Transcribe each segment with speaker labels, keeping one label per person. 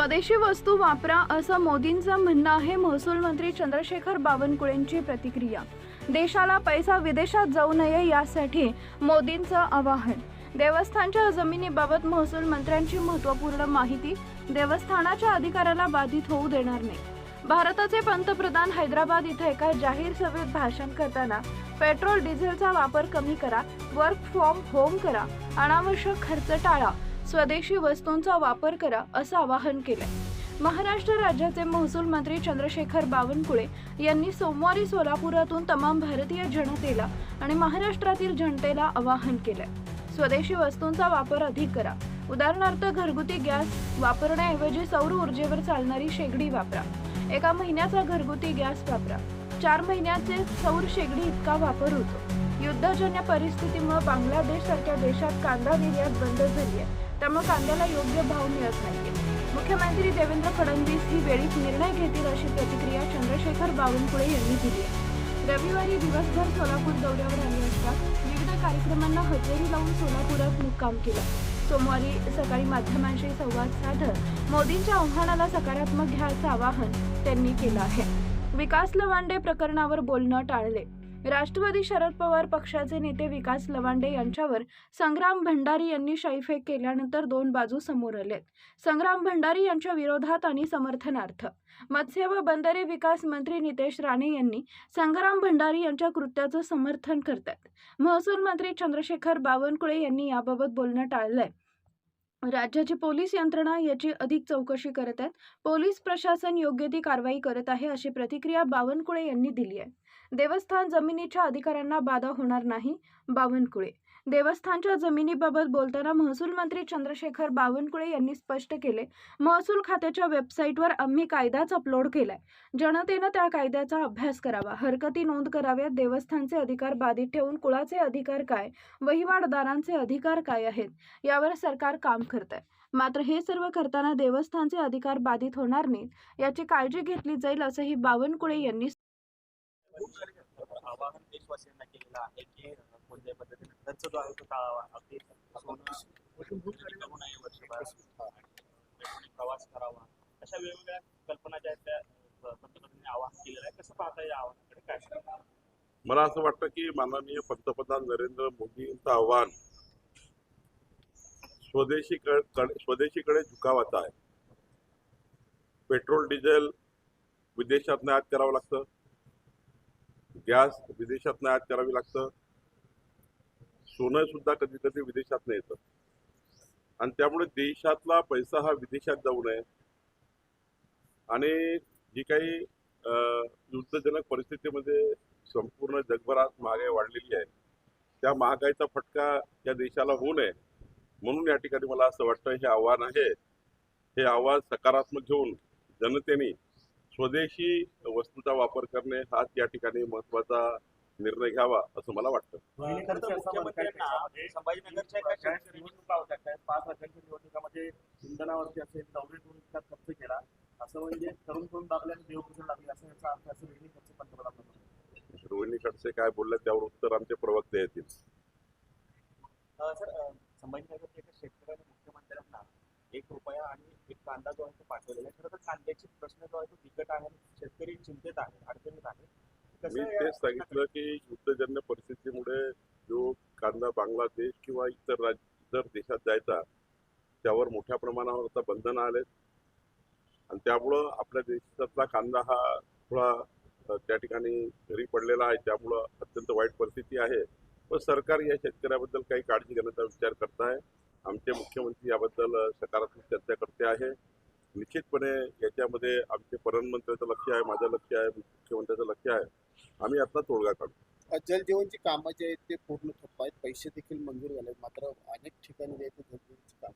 Speaker 1: स्वदेशी वस्तू वापरा असं मोदींचं म्हणणं आहे। महसूल मंत्री चंद्रशेखर बावनकुळेंची प्रतिक्रिया। देशाला पैसा विदेशात जाऊ नये यासाठी मोदींचं आवाहन। देवस्थानच्या जमिनीबाबत महसूल मंत्र्यांची महत्त्वपूर्ण माहिती। देवस्थानाच्या अधिकाराला बाधित होऊ देणार नाही। भारताचे पंतप्रधान हैदराबाद इथे एका जाहीर सभेत भाषण करताना पेट्रोल डिझेलचा वापर कमी करा, वर्क फ्रॉम होम करा, अनावश्यक खर्च टाळा, स्वदेशी वस्तूंचा वापर करा असं आवाहन केलंय। महाराष्ट्र राज्याचे महसूल मंत्री चंद्रशेखर बावनकुळे यांनी सोमवारी सोलापुरातून तमाम भारतीय जनतेला आणि महाराष्ट्रातील जनतेला आवाहन केलंय। स्वदेशी वस्तूंचा वापर अधिक करा। उदाहरणार्थ घरगुती गॅस वापरण्याऐवजी सौर ऊर्जेवर चालणारी शेगडी वापरा। एका महिन्याचा घरगुती गॅस वापरा। 4 महिन्याचे सौर शेगडी इतका वापर होतो। युद्धजन्य परिस्थितीमुळे बांगलादेश सारख्या देशात कांदा निर्यात बंद झाली आहे, त्यामुळे कांद्याला योग्य भाव मिळत नाहीये। मुख्यमंत्री देवेंद्र फडणवीस ही वेळीच निर्णय घेतील अशी प्रतिक्रिया चंद्रशेखर बावनकुळे यांनी दिली आहे। रविवारी दिवसभर सोलापूर दौऱ्यावर आले असता विविध कार्यक्रमांना हजेरी लावून सोलापुरात मुक्काम केला। सोमवारी सकाळी माध्यमांशी संवाद साधत मोदींच्या आव्हानाला सकारात्मक घ्या असं आवाहन त्यांनी केलं आहे। विकास लवांडे प्रकरणावर बोलणं टाळले। राष्ट्रवादी शरद पवार पक्षाचे नेते विकास लवांडे यांच्यावर संग्राम भंडारी यांनी शाईफेक केल्यानंतर 2 बाजू समोर आलेत। संग्राम भंडारी यांच्या विरोधात आणि समर्थनार्थ मत्स्य व बंदरे विकास मंत्री नितेश राणे यांनी संग्राम भंडारी यांच्या कृत्याचं समर्थन करतात। महसूल मंत्री चंद्रशेखर बावनकुळे यांनी याबाबत बोलणं टाळलंय। राज्याची पोलीस यंत्रणा याची अधिक चौकशी करत आहे। पोलीस प्रशासन योग्य ती कारवाई करत आहे अशी प्रतिक्रिया बावनकुळे यांनी दिली आहे। देवस्थान जमिनीच्या अधिकारांना बाधा होणार नाही, बावनकुळे। देवस्थानच्या जमिनीबाबत बोलताना महसूल मंत्री चंद्रशेखर बावनकुळे यांनी स्पष्ट केले, महसूल खात्याच्या वेबसाईटवर आम्ही कायदाच अपलोड केलाय। जनतेनं त्या कायद्याचा अभ्यास करावा, हरकती नोंद कराव्यात। देवस्थानचे अधिकार बाधित ठेवून कुळाचे अधिकार काय, वहिवाटदारांचे अधिकार काय आहेत यावर सरकार काम करतंय। मात्र हे सर्व करताना देवस्थानचे अधिकार बाधित होणार नाहीत याची काळजी घेतली जाईल असंही बावनकुळे यांनी
Speaker 2: आवाहन देशवासियांना केलेलं आहे की कोणत्याही पद्धतीने खर्च जो आहे तो टाळावा, अगदी सोनं नये, वर्षभर प्रवास करावा, अशा वेगवेगळ्या कल्पना ज्या आहेत त्या पंतप्रधानांनी आवाहन केलेलं आहे। कसं पाहता या आवाहनाकडे, काय
Speaker 3: मला असं वाटतं की माननीय पंतप्रधान नरेंद्र मोदींचं आव्हान स्वदेशीकडे झुकावाचं आहे। पेट्रोल डिझेल विदेशात आयात करावं लागतं, गॅस विदेशात आयात करावी लागतं, सोनं सुद्धा कधी कधी विदेशात येतं आणि त्यामुळे देशातला पैसा हा विदेशात जाऊ नये आणि जी काही युद्धजनक परिस्थितीमध्ये संपूर्ण जगभरात महागाई वाढलेली आहे, त्या महागाईचा फटका या देशाला होऊ नये म्हणून या ठिकाणी मला असं वाटतं हे आव्हान आहे। हे आव्हान सकारात्मक घेऊन जनतेने स्वदेशी वस्तूचा वापर करणे हाच या ठिकाणी महत्त्वाचा निर्णय घ्यावा असं मला वाटतं।
Speaker 2: संभाजीनगरच्या निवडणुका होत्या, 5 राज्यांच्या निवडणुकामध्ये इंधनावरती असेल 92 खर्च केला, असं म्हणजे तरुण दाबल्याने देवपूजन लागली असं याचा अर्थ असं रोहिणी खर्च पंतप्रधान
Speaker 3: रोहिणी खडसे काय बोलले त्यावर उत्तर आमचे प्रवक्ते येतील।
Speaker 2: सर, संभाजीनगरच्या एका शेतकऱ्याने मुख्यमंत्र्यांना 1 रुपया आणि एक कांदा जो आहे तो पाठवलेला आहे। खरं तर कांद्याची प्रश्न जो आहे तो बिकट आहे, शेतकरी चिंतेत आहे, अडचणीत आहे।
Speaker 3: मी तेच सांगितलं की युद्धजन्य परिस्थितीमुळे जो कांदा बांगलादेश किंवा इतर देशात जायचा त्यावर मोठ्या प्रमाणावर आता बंधनं आलेत आणि त्यामुळं आपल्या देशातला कांदा हा थोडा त्या ठिकाणी घरी पडलेला आहे, त्यामुळं अत्यंत वाईट परिस्थिती आहे। पण सरकार या शेतकऱ्याबद्दल काही काळजी घेण्याचा विचार करत आहे। आमचे मुख्यमंत्री याबद्दल सकारात्मक चर्चा करते आहे। निश्चितपणे याच्यामध्ये आमचे प्रधानमंत्र्याचं लक्ष आहे, माझं लक्ष आहे, मुख्यमंत्र्याचं लक्ष आहे। आम्ही आता तोडगा काढू।
Speaker 4: जलजीवनची कामं जे आहेत ते पूर्ण ठप्प आहेत, पैसे देखील मंजूर झाले, मात्र अनेक ठिकाणी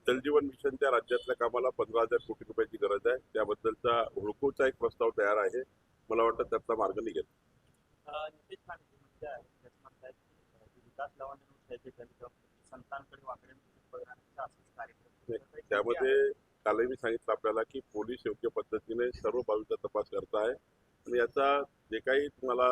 Speaker 3: जलजीवन मिशनच्या राज्यातल्या कामाला 15,000 कोटी रुपयाची गरज आहे। त्याबद्दलचा हुडकोचा एक प्रस्ताव तयार आहे, मला वाटतं त्याचा मार्ग निघेल। त्यामध्ये कालही मी सांगितलं आपल्याला की पोलीस योग्य पद्धतीने सर्व बाजूचा तपास करत आहे आणि याचा जे काही तुम्हाला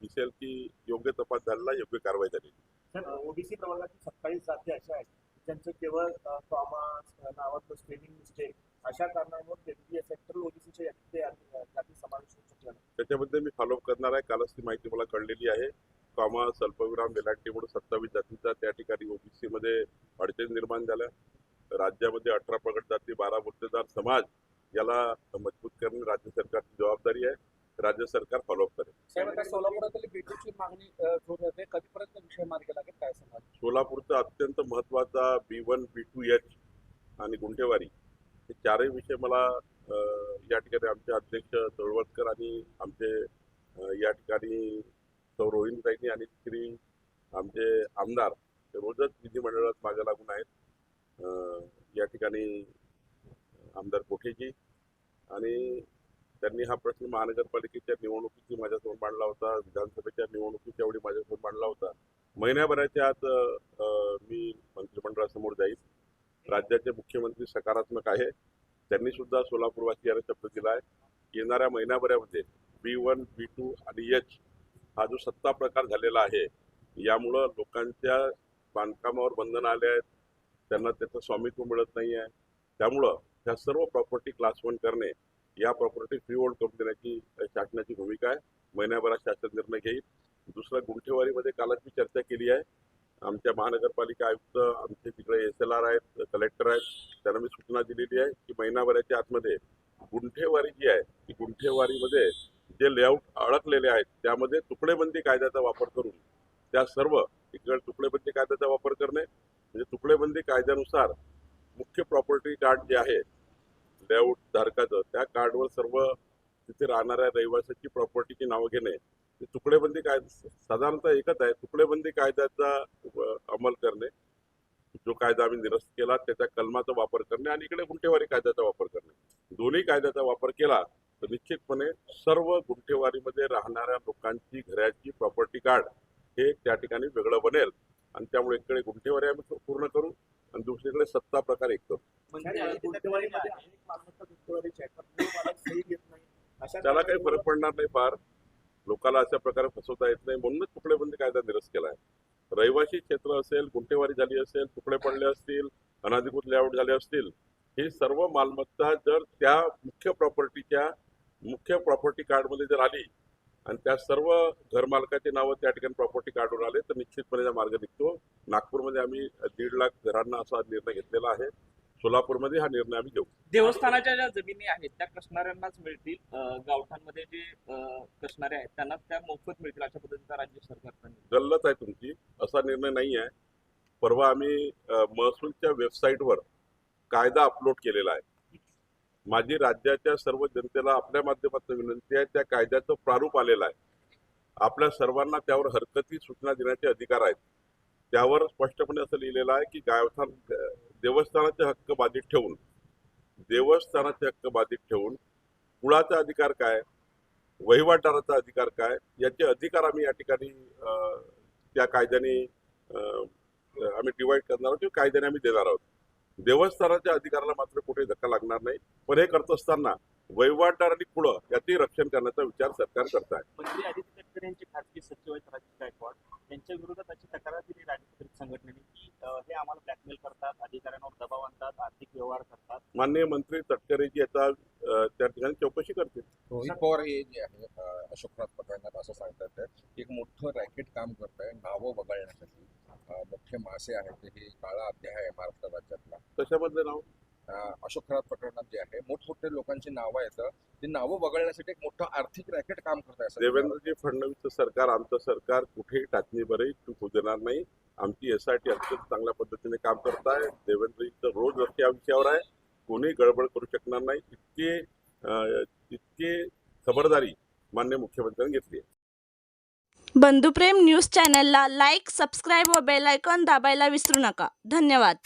Speaker 3: दिसेल की योग्य तपास झालेला, योग्य कारवाई झाली।
Speaker 2: सर, ओबीसी प्रवर्गातील 27 जाती अशा आहेत ज्यांचं केवळ कॉमर्स नावाचं स्पेलिंग मिस्टेक अशा कारणांवर केंद्रीय सेंट्रल ओबीसीच्या यादी समावेश होऊ शकला नाही.
Speaker 3: त्याच्याबद्दल मी फॉलोअप करणार आहे. कालच ती माहिती मला कळलेली आहे. कॉमा स्वल्पविराम वेलांटी म्हणून 27 जातींचा त्या ठिकाणी ओबीसी मध्ये अडचणी निर्माण झाल्या. राज्यामध्ये 18 प्रगत जाती 12 मुद्देदार समाज याला मजबूत करणे राज्य सरकारची जबाबदारी आहे. राज्य सरकार फॉलोअप करेल.
Speaker 4: साहेब आता सोलापुरातील बीटूची मागणी जोर धरते, कधीपर्यंत विषय मार्गी लागेल काय सांगाल?
Speaker 3: सोलापूरचा अत्यंत महत्त्वाचा B1, B2H आणि गुंठेवारी हे चारही विषय मला या ठिकाणी आमचे अध्यक्ष तळवटकर आणि आमचे या ठिकाणी सौ रोहिणीताईंनी आणि श्री आमचे आमदार हे रोजच विधिमंडळात मागे लागून आहेत. या ठिकाणी आमदार कोठेजी आणि त्यांनी हा प्रश्न महानगरपालिकेच्या निवडणुकीची माझ्यासमोर मांडला होता. विधानसभेच्या निवडणुकीच्या वेळी माझ्यासमोर मांडला होता. महिन्याभराच्या आत मी मंत्रिमंडळासमोर जाईल. राज्याचे मुख्यमंत्री सकारात्मक आहे. त्यांनी सुद्धा सोलापूरवासियांना शब्द दिला आहे की येणाऱ्या महिन्याभरामध्ये B1, B2 आणि H हा जो सत्ता प्रकार झालेला आहे यामुळं लोकांच्या बांधकामावर बंधनं आले आहेत. त्यांना त्याचं स्वामित्व मिळत नाही आहे. त्यामुळं ह्या सर्व प्रॉपर्टी क्लास 1 करणे, या प्रॉपर्टी फ्री होल्ड करून देण्याची शासनाची भूमिका आहे. महिन्याभरात शासन निर्णय घेईल. दुसरं गुंठेवारीमध्ये कालच मी चर्चा केली आहे. आमच्या महानगरपालिका आयुक्त आमचे तिकडे SLR आहेत, कलेक्टर आहेत, त्यांना मी सूचना दिलेली आहे की महिनाभराच्या आतमध्ये गुंठेवारी जी आहे ती गुंठेवारीमध्ये जे लेआउट अडकलेले आहेत त्यामध्ये तुकडेबंदी कायद्याचा वापर करून त्या सर्व इकडे तुकडेबंदी कायद्याचा वापर करणे, म्हणजे तुकडेबंदी कायद्यानुसार मुख्य प्रॉपर्टी कार्ड जे आहे लेआउट धारकाचं त्या कार्डवर सर्व तिथे राहणाऱ्या रहिवाशाची प्रॉपर्टीची नावं घेणे. तुकडेबंदी कायदा साधारणतः एकच आहे. तुकडेबंदी कायद्याचा अंमल करणे, जो कायदा आम्ही निरस्त केला त्याच्या कलमाचा वापर करणे आणि इकडे गुंठेवारी कायद्याचा वापर करणे. दोन्ही कायद्याचा वापर केला तर निश्चितपणे सर्व गुंठेवारीमध्ये राहणाऱ्या लोकांची घराची प्रॉपर्टी कार्ड हे त्या ठिकाणी वेगळं बनेल आणि त्यामुळे इकडे गुंठेवारी आम्ही पूर्ण करू आणि दुसरीकडे सत्ता प्रकार एक करू.
Speaker 2: गुंठेवारीमध्ये अनेक मालमत्ता गुंठेवारीची आहेत, पण मूळ मालक सही घेत नाही.
Speaker 3: त्याला काही फरक पडणार नाही. फार लोकांना अशा प्रकारे फसवता येत नाही म्हणूनच तुकडेबंदी कायदा निरस्त केला आहे. रहिवासी क्षेत्र असेल, गुंठेवारी झाली असेल, तुकडे पडले असतील, अनधिकृत लेआउट झाले असतील, ही सर्व मालमत्ता जर त्या मुख्य प्रॉपर्टी कार्डमध्ये जर आली आणि त्या सर्व घरमालकाची नावं त्या ठिकाणी प्रॉपर्टी कार्डवर आले तर निश्चितपणे मार्ग निघतो. नागपूरमध्ये आम्ही 1.5 लाख घरांना असा निर्णय घेतलेला आहे. सोलापूरमध्ये हा निर्णय आम्ही घेऊ.
Speaker 5: देवस्थानाच्या ज्या जमिनी आहेत त्या कसणाऱ्यांनाच मिळतील. गावठांमध्ये जे कसणारे आहेत त्यांना त्या मोफत मिळतील अशा पद्धतीचा राज्य सरकारचा निर्णय.
Speaker 3: गल्लत आहे तुमची. असा निर्णय नाही आहे. परवा आम्ही महसूलच्या वेबसाईटवर कायदा अपलोड केलेला आहे. माझी राज्याच्या सर्व जनतेला आपल्या माध्यमातून विनंती आहे, त्या कायद्याचं प्रारूप आलेलं आहे. आपल्या सर्वांना त्यावर हरकती सूचना देण्याचे अधिकार आहेत. त्यावर स्पष्टपणे असं लिहिलेलं आहे की देवस्थानाचे हक्क बाधित ठेवून कुळाचा अधिकार काय, वहिवाटदाराचा अधिकार काय, याचे अधिकार आम्ही या ठिकाणी त्या कायद्याने आम्ही डिवाइड करणार आहोत किंवा कायद्याने आम्ही देणार आहोत. देवस्थानाच्या अधिकाराला मात्र कुठे धक्का लागणार नाही. पण हे करत असताना वहिवाटदार आणि कुळं याचे रक्षण करण्याचा विचार सरकार करत आहे.
Speaker 2: मंत्री आदित्य तटकरे यांचे खासगी सचिव आहेत राजीव गायकवाड, त्यांच्या विरोधात अशी तक्रार दिली राज्य संघटनेने की हे आम्हाला ब्लॅकमेल करतात, अधिकाऱ्यांवर दबाव आणतात, आर्थिक व्यवहार करतात.
Speaker 3: माननीय मंत्री तटकरेजी आता त्या ठिकाणी चौकशी करतील.
Speaker 6: रोहित पवार हे जे आहे अशोकनाथ प्रकरणात असं सांगतात की एक मोठं रॅकेट काम करत आहे नावं वगळण्यासाठी. मुख्य मासे आहेत हे काळा अध्याय आहे महाराष्ट्र राज्यातला.
Speaker 3: कशामधले नाव?
Speaker 6: अशोकनाथ प्रकरणात जे आहे मोठमोठे लोकांची नावं आहेत, ती नावं वगळण्यासाठी एक मोठं आर्थिक रॅकेट काम करत आहे.
Speaker 3: देवेंद्रजी फडणवीसचं सरकार, आमचं सरकार कुठेही टाचणीभरही चूक होऊ देणार नाही. आमची SIT अत्यंत चांगल्या पद्धतीने काम करत आहे. देवेंद्रजीचं रोज लक्ष या विषयावर आहे. कोणी गडबड करू शकणार नाही. इतके खबरदारी माननीय मुख्यमंत्र्यांनी घेतली आहे.
Speaker 7: बंधुप्रेम न्यूज चॅनलला लाईक, सबस्क्राईब व बेल आयकॉन दाबायला विसरू नका. धन्यवाद.